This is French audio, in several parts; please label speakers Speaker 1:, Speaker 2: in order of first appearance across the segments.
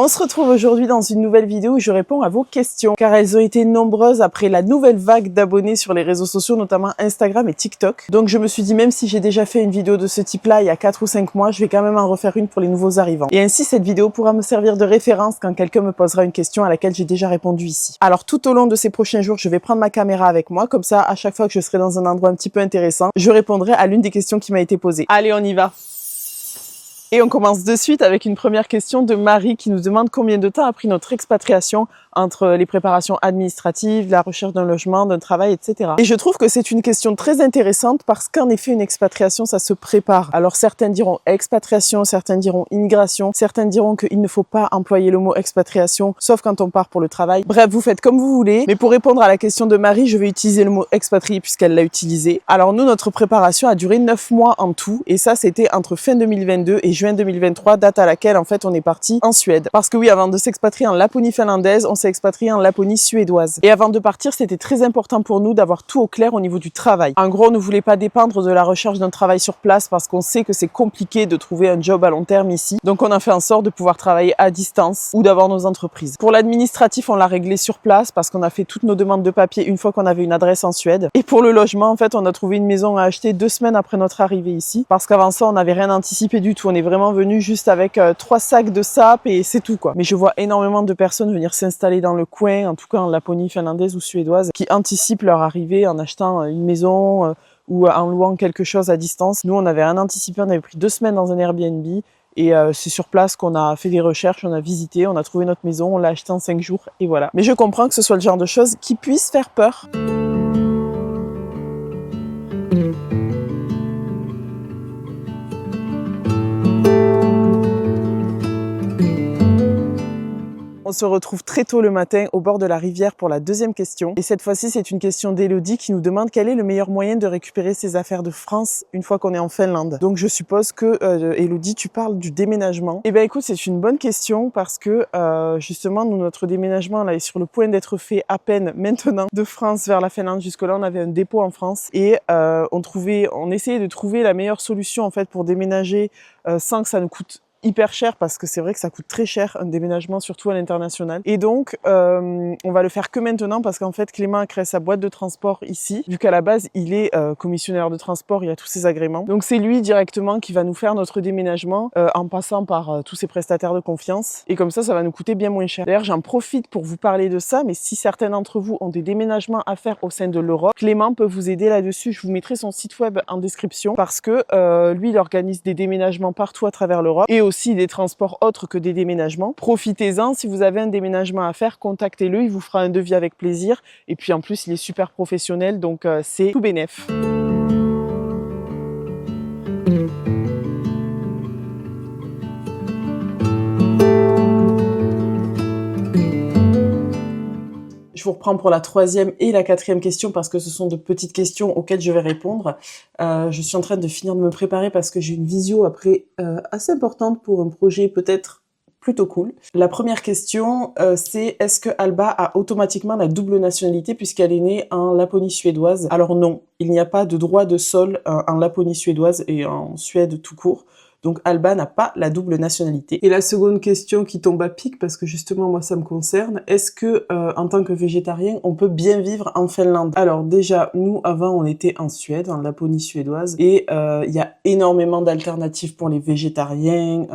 Speaker 1: On se retrouve aujourd'hui dans une nouvelle vidéo où je réponds à vos questions, car elles ont été nombreuses après la nouvelle vague d'abonnés sur les réseaux sociaux, notamment Instagram et TikTok. Donc je me suis dit, même si j'ai déjà fait une vidéo de ce type-là il y a 4 ou 5 mois, je vais quand même en refaire une pour les nouveaux arrivants. Et ainsi, cette vidéo pourra me servir de référence quand quelqu'un me posera une question à laquelle j'ai déjà répondu ici. Alors tout au long de ces prochains jours, je vais prendre ma caméra avec moi, comme ça, à chaque fois que je serai dans un endroit un petit peu intéressant, je répondrai à l'une des questions qui m'a été posée. Allez, on y va! Et on commence de suite avec une première question de Marie qui nous demande combien de temps a pris notre expatriation entre les préparations administratives, la recherche d'un logement, d'un travail, etc. Et je trouve que c'est une question très intéressante parce qu'en effet, une expatriation, ça se prépare. Alors certains diront expatriation, certains diront immigration, certains diront qu'il ne faut pas employer le mot expatriation, sauf quand on part pour le travail. Bref, vous faites comme vous voulez. Mais pour répondre à la question de Marie, je vais utiliser le mot expatrié puisqu'elle l'a utilisé. Alors nous, notre préparation a duré 9 mois en tout. Et ça, c'était entre fin 2022 et juin 2023, date à laquelle, en fait, on est parti en Suède. Parce que oui, avant de s'expatrier en Laponie finlandaise, on s'est expatrié en Laponie suédoise. Et avant de partir, c'était très important pour nous d'avoir tout au clair au niveau du travail. En gros, on ne voulait pas dépendre de la recherche d'un travail sur place parce qu'on sait que c'est compliqué de trouver un job à long terme ici. Donc on a fait en sorte de pouvoir travailler à distance ou d'avoir nos entreprises. Pour l'administratif, on l'a réglé sur place parce qu'on a fait toutes nos demandes de papier une fois qu'on avait une adresse en Suède. Et pour le logement, en fait, on a trouvé une maison à acheter 2 semaines après notre arrivée ici. Parce qu'avant ça, on n'avait rien anticipé du tout. On est vraiment venu juste avec 3 sacs de sap et c'est tout quoi. Mais je vois énormément de personnes venir s'installer dans le coin, en tout cas en Laponie finlandaise ou suédoise, qui anticipent leur arrivée en achetant une maison ou en louant quelque chose à distance. Nous, on n'avait rien anticipé, on avait pris 2 semaines dans un Airbnb et c'est sur place qu'on a fait des recherches, on a visité, on a trouvé notre maison, on l'a achetée en 5 jours et voilà. Mais je comprends que ce soit le genre de choses qui puissent faire peur. On se retrouve très tôt le matin au bord de la rivière pour la deuxième question. Et cette fois-ci, c'est une question d'Elodie qui nous demande quel est le meilleur moyen de récupérer ses affaires de France une fois qu'on est en Finlande. Donc je suppose que, Elodie, tu parles du déménagement. Eh bien écoute, c'est une bonne question parce que justement, nous, notre déménagement là, est sur le point d'être fait à peine maintenant de France vers la Finlande. Jusque-là, on avait un dépôt en France et on essayait de trouver la meilleure solution en fait pour déménager sans que ça nous coûte hyper cher parce que c'est vrai que ça coûte très cher un déménagement surtout à l'international et donc on va le faire que maintenant parce qu'en fait Clément a créé sa boîte de transport ici vu qu'à la base il est commissionnaire de transport, il a tous ses agréments, donc c'est lui directement qui va nous faire notre déménagement en passant par tous ses prestataires de confiance et comme ça va nous coûter bien moins cher. D'ailleurs j'en profite pour vous parler de ça, mais si certains d'entre vous ont des déménagements à faire au sein de l'Europe, Clément peut vous aider là-dessus. Je vous mettrai son site web en description parce que lui il organise des déménagements partout à travers l'Europe et aussi des transports autres que des déménagements. Profitez-en, si vous avez un déménagement à faire, contactez-le, il vous fera un devis avec plaisir. Et puis en plus, il est super professionnel, donc c'est tout bénef. Je vous reprends pour la troisième et la quatrième question parce que ce sont de petites questions auxquelles je vais répondre. Je suis en train de finir de me préparer parce que j'ai une visio après assez importante pour un projet peut-être plutôt cool. La première question, c'est est-ce que Alba a automatiquement la double nationalité puisqu'elle est née en Laponie suédoise? Alors non, il n'y a pas de droit de sol en Laponie suédoise et en Suède tout court. Donc Alba n'a pas la double nationalité. Et la seconde question qui tombe à pic, parce que justement moi ça me concerne, est-ce que en tant que végétarien, on peut bien vivre en Finlande? Alors déjà, nous avant on était en Suède, en Laponie suédoise, et il y a énormément d'alternatives pour les végétariens,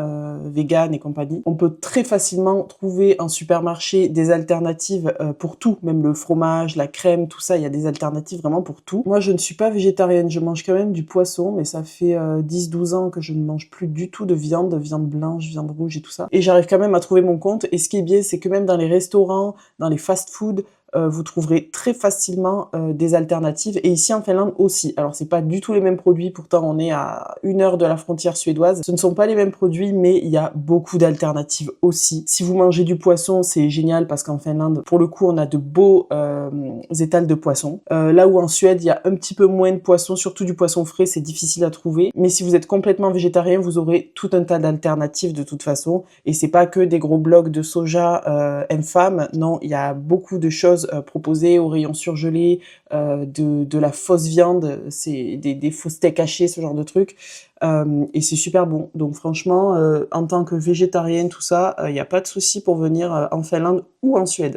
Speaker 1: véganes et compagnie. On peut très facilement trouver en supermarché des alternatives pour tout, même le fromage, la crème, tout ça, il y a des alternatives vraiment pour tout. Moi je ne suis pas végétarienne, je mange quand même du poisson, mais ça fait 10-12 ans que je ne mange plus du tout de viande blanche, viande rouge et tout ça. Et j'arrive quand même à trouver mon compte. Et ce qui est bien, c'est que même dans les restaurants, dans les fast-food, vous trouverez très facilement des alternatives. Et ici en Finlande aussi. Alors c'est pas du tout les mêmes produits, pourtant on est à 1 heure de la frontière suédoise. Ce ne sont pas les mêmes produits, mais il y a beaucoup d'alternatives aussi. Si vous mangez du poisson, c'est génial parce qu'en Finlande, pour le coup, on a de beaux étals de poisson. Là où en Suède, il y a un petit peu moins de poisson, surtout du poisson frais, c'est difficile à trouver. Mais si vous êtes complètement végétarien, vous aurez tout un tas d'alternatives de toute façon. Et c'est pas que des gros blocs de soja infâmes. Non, il y a beaucoup de choses choses proposées au rayon surgelé, de la fausse viande, c'est des faux steaks hachés, ce genre de trucs. Et c'est super bon. Donc franchement, en tant que végétarienne, tout ça, il n'y a pas de souci pour venir en Finlande ou en Suède.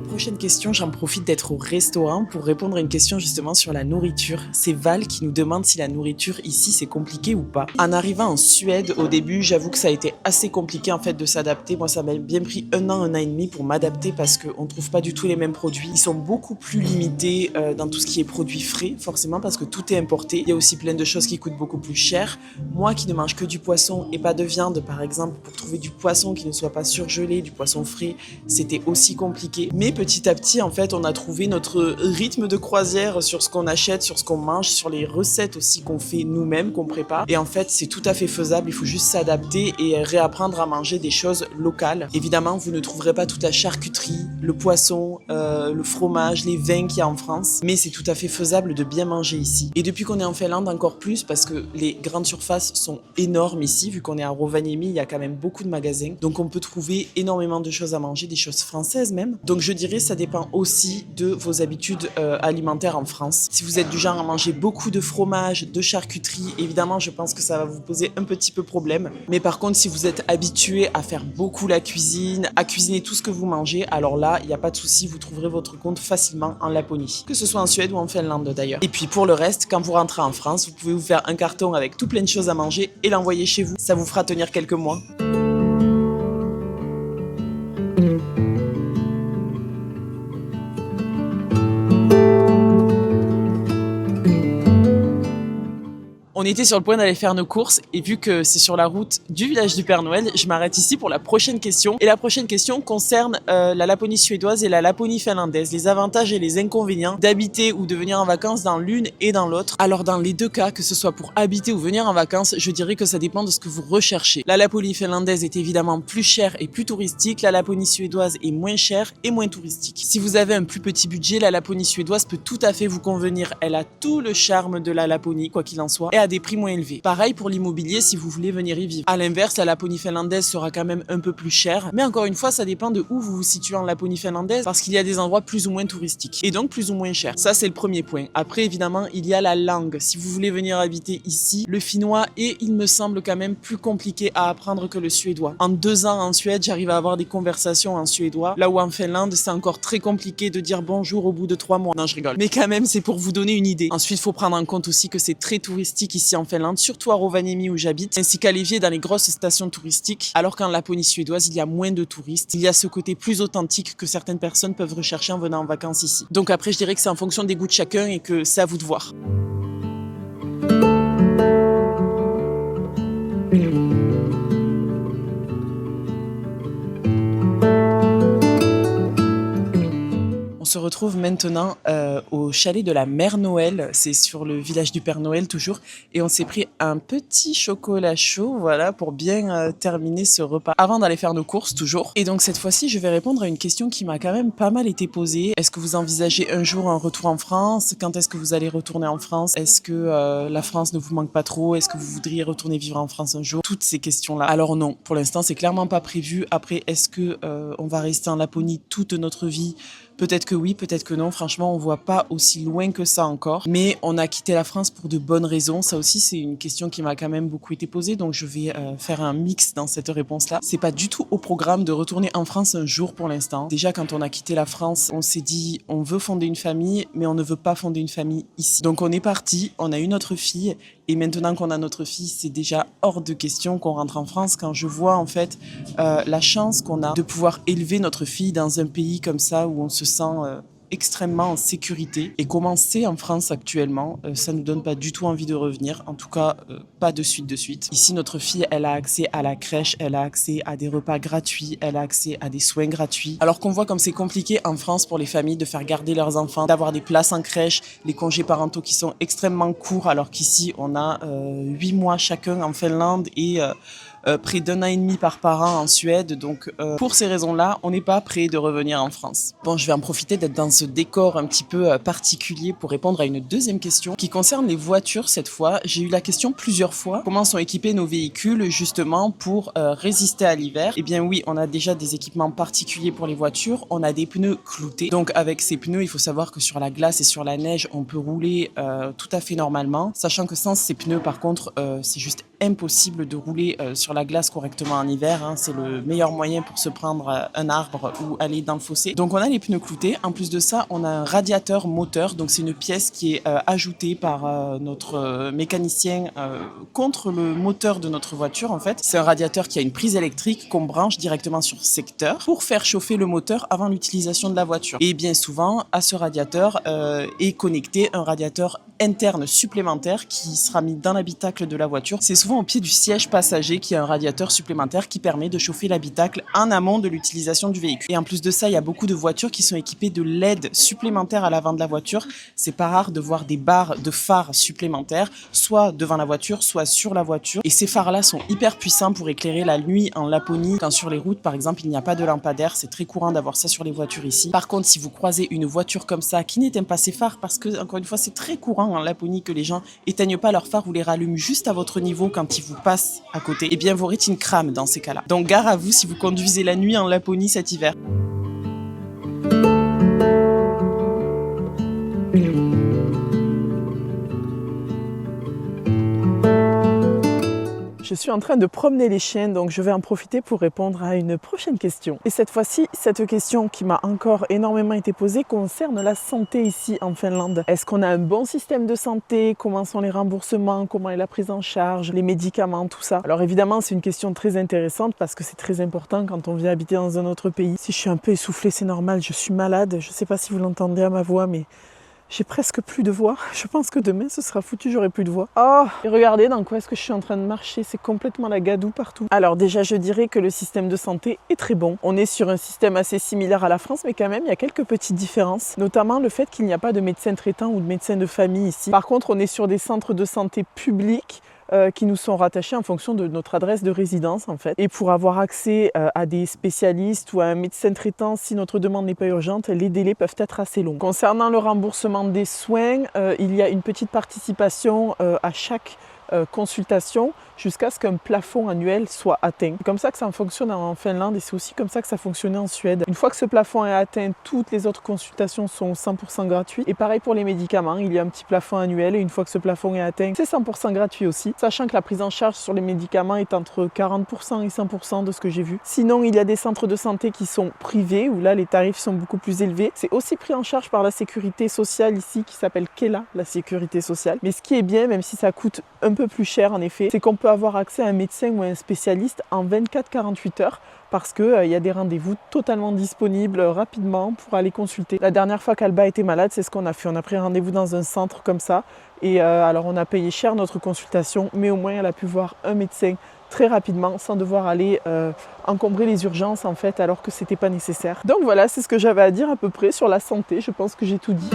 Speaker 1: Prochaine question, j'en profite d'être au restaurant pour répondre à une question justement sur la nourriture. C'est Val qui nous demande si la nourriture ici c'est compliqué ou pas. En arrivant en Suède, au début, j'avoue que ça a été assez compliqué en fait de s'adapter. Moi, ça m'a bien pris un an et demi pour m'adapter parce qu'on ne trouve pas du tout les mêmes produits. Ils sont beaucoup plus limités dans tout ce qui est produits frais, forcément parce que tout est importé. Il y a aussi plein de choses qui coûtent beaucoup plus cher. Moi qui ne mange que du poisson et pas de viande, par exemple, pour trouver du poisson qui ne soit pas surgelé, du poisson frais, c'était aussi compliqué. Mais petit à petit, en fait, on a trouvé notre rythme de croisière sur ce qu'on achète, sur ce qu'on mange, sur les recettes aussi qu'on fait nous-mêmes, qu'on prépare. Et en fait, c'est tout à fait faisable. Il faut juste s'adapter et réapprendre à manger des choses locales. Évidemment, vous ne trouverez pas toute la charcuterie, le poisson, le fromage, les vins qu'il y a en France. Mais c'est tout à fait faisable de bien manger ici. Et depuis qu'on est en Finlande, encore plus, parce que les grandes surfaces sont énormes ici. Vu qu'on est à Rovaniemi, il y a quand même beaucoup de magasins. Donc, on peut trouver énormément de choses à manger, des choses françaises même. Donc, je dirais ça dépend aussi de vos habitudes alimentaires en France. Si vous êtes du genre à manger beaucoup de fromage, de charcuterie, évidemment, je pense que ça va vous poser un petit peu problème. Mais par contre, si vous êtes habitué à faire beaucoup la cuisine, à cuisiner tout ce que vous mangez, alors là, il n'y a pas de souci, vous trouverez votre compte facilement en Laponie. Que ce soit en Suède ou en Finlande d'ailleurs. Et puis pour le reste, quand vous rentrez en France, vous pouvez vous faire un carton avec tout plein de choses à manger et l'envoyer chez vous. Ça vous fera tenir quelques mois. On était sur le point d'aller faire nos courses et vu que c'est sur la route du village du Père Noël, je m'arrête ici pour la prochaine question. Et la prochaine question concerne la Laponie suédoise et la Laponie finlandaise, les avantages et les inconvénients d'habiter ou de venir en vacances dans l'une et dans l'autre. Alors dans les deux cas, que ce soit pour habiter ou venir en vacances, je dirais que ça dépend de ce que vous recherchez. La Laponie finlandaise est évidemment plus chère et plus touristique, la Laponie suédoise est moins chère et moins touristique. Si vous avez un plus petit budget, la Laponie suédoise peut tout à fait vous convenir. Elle a tout le charme de la Laponie, quoi qu'il en soit, et à des prix moins élevés. Pareil pour l'immobilier si vous voulez venir y vivre. À l'inverse, la Laponie finlandaise sera quand même un peu plus chère, mais encore une fois, ça dépend de où vous vous situez en Laponie finlandaise, parce qu'il y a des endroits plus ou moins touristiques, et donc plus ou moins chers. Ça, c'est le premier point. Après, évidemment, il y a la langue. Si vous voulez venir habiter ici, le finnois est, il me semble, quand même plus compliqué à apprendre que le suédois. En 2 ans en Suède, j'arrive à avoir des conversations en suédois, là où en Finlande, c'est encore très compliqué de dire bonjour au bout de 3 mois. Non, je rigole. Mais quand même, c'est pour vous donner une idée. Ensuite, il faut prendre en compte aussi que c'est très touristique ici en Finlande, surtout à Rovaniemi où j'habite, ainsi qu'à Levier dans les grosses stations touristiques, alors qu'en Laponie suédoise, il y a moins de touristes. Il y a ce côté plus authentique que certaines personnes peuvent rechercher en venant en vacances ici. Donc après, je dirais que c'est en fonction des goûts de chacun et que c'est à vous de voir. On se retrouve maintenant au chalet de la Mère Noël, c'est sur le village du Père Noël toujours, et on s'est pris un petit chocolat chaud, voilà, pour bien terminer ce repas avant d'aller faire nos courses toujours. Et donc cette fois-ci, je vais répondre à une question qui m'a quand même pas mal été posée. Est-ce que vous envisagez un jour un retour en France? Quand est-ce que vous allez retourner en France? Est-ce que la France ne vous manque pas trop? Est-ce que vous voudriez retourner vivre en France un jour? Toutes ces questions-là. Alors non, pour l'instant, c'est clairement pas prévu. Après, est-ce que on va rester en Laponie toute notre vie? Peut-être que oui, peut-être que non. Franchement, on voit pas aussi loin que ça encore. Mais on a quitté la France pour de bonnes raisons. Ça aussi, c'est une question qui m'a quand même beaucoup été posée. Donc, je vais faire un mix dans cette réponse-là. C'est pas du tout au programme de retourner en France un jour pour l'instant. Déjà, quand on a quitté la France, on s'est dit, on veut fonder une famille, mais on ne veut pas fonder une famille ici. Donc, on est parti. On a eu notre fille. Et maintenant qu'on a notre fille, c'est déjà hors de question qu'on rentre en France. Quand je vois en fait la chance qu'on a de pouvoir élever notre fille dans un pays comme ça où on se sent extrêmement en sécurité. Et comment c'est en France actuellement, ça nous donne pas du tout envie de revenir. En tout cas, pas de suite de suite. Ici, notre fille, elle a accès à la crèche, elle a accès à des repas gratuits, elle a accès à des soins gratuits. Alors qu'on voit comme c'est compliqué en France pour les familles de faire garder leurs enfants, d'avoir des places en crèche, les congés parentaux qui sont extrêmement courts, alors qu'ici, on a 8 mois chacun en Finlande et près d'1 an et demi par parent en Suède. Donc pour ces raisons-là, on n'est pas prêt de revenir en France. Bon, je vais en profiter d'être dans ce décor un petit peu particulier pour répondre à une deuxième question qui concerne les voitures cette fois. J'ai eu la question plusieurs fois. Comment sont équipés nos véhicules justement pour résister à l'hiver? Eh bien oui, on a déjà des équipements particuliers pour les voitures. On a des pneus cloutés. Donc avec ces pneus, il faut savoir que sur la glace et sur la neige, on peut rouler tout à fait normalement. Sachant que sans ces pneus, par contre, c'est juste impossible de rouler sur la glace correctement en hiver. Hein. C'est le meilleur moyen pour se prendre un arbre ou aller dans le fossé. Donc on a les pneus cloutés. En plus de ça, on a un radiateur moteur. Donc c'est une pièce qui est ajoutée par notre mécanicien contre le moteur de notre voiture en fait. C'est un radiateur qui a une prise électrique qu'on branche directement sur secteur pour faire chauffer le moteur avant l'utilisation de la voiture. Et bien souvent, à ce radiateur est connecté un radiateur interne supplémentaire qui sera mis dans l'habitacle de la voiture. C'est souvent au pied du siège passager qu'il y a un radiateur supplémentaire qui permet de chauffer l'habitacle en amont de l'utilisation du véhicule. Et en plus de ça, il y a beaucoup de voitures qui sont équipées de LED supplémentaires à l'avant de la voiture. C'est pas rare de voir des barres de phares supplémentaires, soit devant la voiture, soit sur la voiture. Et ces phares-là sont hyper puissants pour éclairer la nuit en Laponie. Quand sur les routes, par exemple, il n'y a pas de lampadaire, c'est très courant d'avoir ça sur les voitures ici. Par contre, si vous croisez une voiture comme ça qui n'éteint pas ses phares, parce que, encore une fois, c'est très courant en Laponie que les gens éteignent pas leurs phares ou les rallument juste à votre niveau quand ils vous passent à côté, eh bien vos rétines crament dans ces cas-là. Donc gare à vous si vous conduisez la nuit en Laponie cet hiver. Je suis en train de promener les chiens, donc je vais en profiter pour répondre à une prochaine question. Et cette fois-ci, cette question qui m'a encore énormément été posée concerne la santé ici en Finlande. Est-ce qu'on a un bon système de santé? Comment sont les remboursements? Comment est la prise en charge? Les médicaments, tout ça. Alors évidemment, c'est une question très intéressante parce que c'est très important quand on vient habiter dans un autre pays. Si je suis un peu essoufflée, c'est normal, je suis malade. Je ne sais pas si vous l'entendez à ma voix, mais j'ai presque plus de voix. Je pense que demain, ce sera foutu, j'aurai plus de voix. Oh, et regardez dans quoi est-ce que je suis en train de marcher. C'est complètement la gadoue partout. Alors déjà, je dirais que le système de santé est très bon. On est sur un système assez similaire à la France, mais quand même, il y a quelques petites différences. Notamment le fait qu'il n'y a pas de médecin traitant ou de médecin de famille ici. Par contre, on est sur des centres de santé publics qui nous sont rattachés en fonction de notre adresse de résidence en fait. Et pour avoir accès à des spécialistes ou à un médecin traitant, si notre demande n'est pas urgente, les délais peuvent être assez longs. Concernant le remboursement des soins, il y a une petite participation à chaque consultation jusqu'à ce qu'un plafond annuel soit atteint. C'est comme ça que ça fonctionne en Finlande et c'est aussi comme ça que ça fonctionnait en Suède. Une fois que ce plafond est atteint, toutes les autres consultations sont 100% gratuites. Et pareil pour les médicaments, il y a un petit plafond annuel et une fois que ce plafond est atteint, c'est 100% gratuit aussi. Sachant que la prise en charge sur les médicaments est entre 40% et 100% de ce que j'ai vu. Sinon, il y a des centres de santé qui sont privés où là les tarifs sont beaucoup plus élevés. C'est aussi pris en charge par la sécurité sociale ici qui s'appelle Kela, la sécurité sociale. Mais ce qui est bien, même si ça coûte un peu plus cher en effet, c'est qu'on peut avoir accès à un médecin ou à un spécialiste en 24-48 heures parce qu'il y a des rendez-vous totalement disponibles rapidement pour aller consulter. La dernière fois qu'Alba était malade, c'est ce qu'on a fait. On a pris rendez-vous dans un centre comme ça et alors on a payé cher notre consultation, mais au moins elle a pu voir un médecin très rapidement sans devoir aller encombrer les urgences en fait alors que c'était pas nécessaire. Donc voilà, c'est ce que j'avais à dire à peu près sur la santé. Je pense que j'ai tout dit.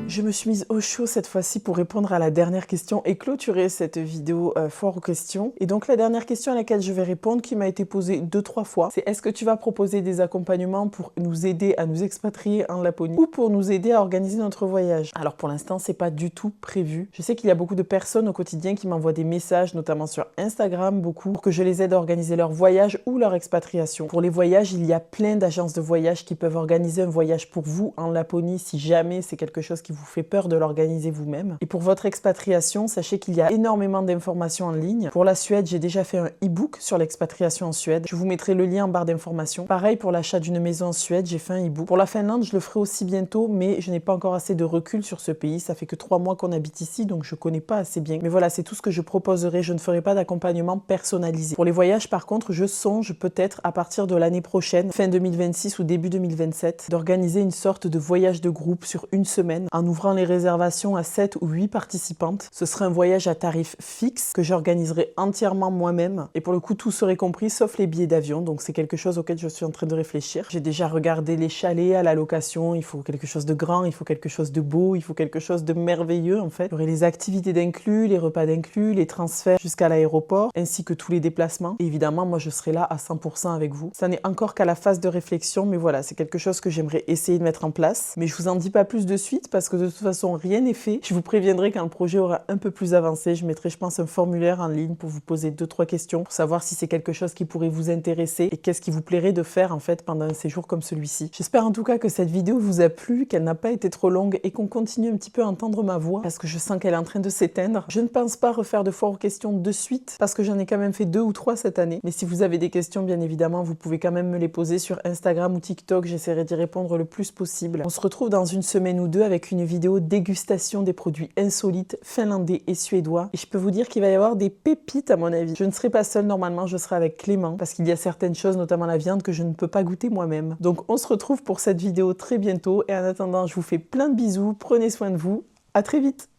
Speaker 1: Je me suis mise au chaud cette fois-ci pour répondre à la dernière question et clôturer cette vidéo foire aux questions. Et donc la dernière question à laquelle je vais répondre, qui m'a été posée 2-3 fois, c'est est-ce que tu vas proposer des accompagnements pour nous aider à nous expatrier en Laponie ou pour nous aider à organiser notre voyage? Alors pour l'instant, c'est pas du tout prévu. Je sais qu'il y a beaucoup de personnes au quotidien qui m'envoient des messages, notamment sur Instagram, beaucoup, pour que je les aide à organiser leur voyage ou leur expatriation. Pour les voyages, il y a plein d'agences de voyage qui peuvent organiser un voyage pour vous en Laponie si jamais c'est quelque chose qui vous fait peur de l'organiser vous-même. Et pour votre expatriation, sachez qu'il y a énormément d'informations en ligne. Pour la Suède, j'ai déjà fait un e-book sur l'expatriation en Suède. Je vous mettrai le lien en barre d'informations. Pareil pour l'achat d'une maison en Suède, j'ai fait un e-book. Pour la Finlande, je le ferai aussi bientôt, mais je n'ai pas encore assez de recul sur ce pays. Ça fait que 3 mois qu'on habite ici, donc je connais pas assez bien. Mais voilà, c'est tout ce que je proposerai. Je ne ferai pas d'accompagnement personnalisé. Pour les voyages, par contre, je songe peut-être à partir de l'année prochaine, fin 2026 ou début 2027, d'organiser une sorte de voyage de groupe sur une semaine en ouvrant prend les réservations à 7 ou 8 participantes. Ce serait un voyage à tarif fixe que j'organiserai entièrement moi-même. Et pour le coup, tout serait compris sauf les billets d'avion. Donc c'est quelque chose auquel je suis en train de réfléchir. J'ai déjà regardé les chalets à la location. Il faut quelque chose de grand, il faut quelque chose de beau, il faut quelque chose de merveilleux en fait. Il y aurait les activités d'inclus, les repas d'inclus, les transferts jusqu'à l'aéroport, ainsi que tous les déplacements. Et évidemment, moi je serai là à 100% avec vous. Ça n'est encore qu'à la phase de réflexion, mais voilà, c'est quelque chose que j'aimerais essayer de mettre en place. Mais je vous en dis pas plus de suite parce que de toute façon, rien n'est fait. Je vous préviendrai quand le projet aura un peu plus avancé. Je mettrai, je pense, un formulaire en ligne pour vous poser 2-3 questions pour savoir si c'est quelque chose qui pourrait vous intéresser et qu'est-ce qui vous plairait de faire en fait pendant un séjour comme celui-ci. J'espère en tout cas que cette vidéo vous a plu, qu'elle n'a pas été trop longue et qu'on continue un petit peu à entendre ma voix parce que je sens qu'elle est en train de s'éteindre. Je ne pense pas refaire de foire aux questions de suite parce que j'en ai quand même fait 2 ou 3 cette année. Mais si vous avez des questions, bien évidemment, vous pouvez quand même me les poser sur Instagram ou TikTok. J'essaierai d'y répondre le plus possible. On se retrouve dans une semaine ou deux avec une vidéo dégustation des produits insolites finlandais et suédois. Et je peux vous dire qu'il va y avoir des pépites à mon avis. Je ne serai pas seule normalement, je serai avec Clément parce qu'il y a certaines choses, notamment la viande, que je ne peux pas goûter moi-même. Donc on se retrouve pour cette vidéo très bientôt et en attendant, je vous fais plein de bisous, prenez soin de vous, à très vite.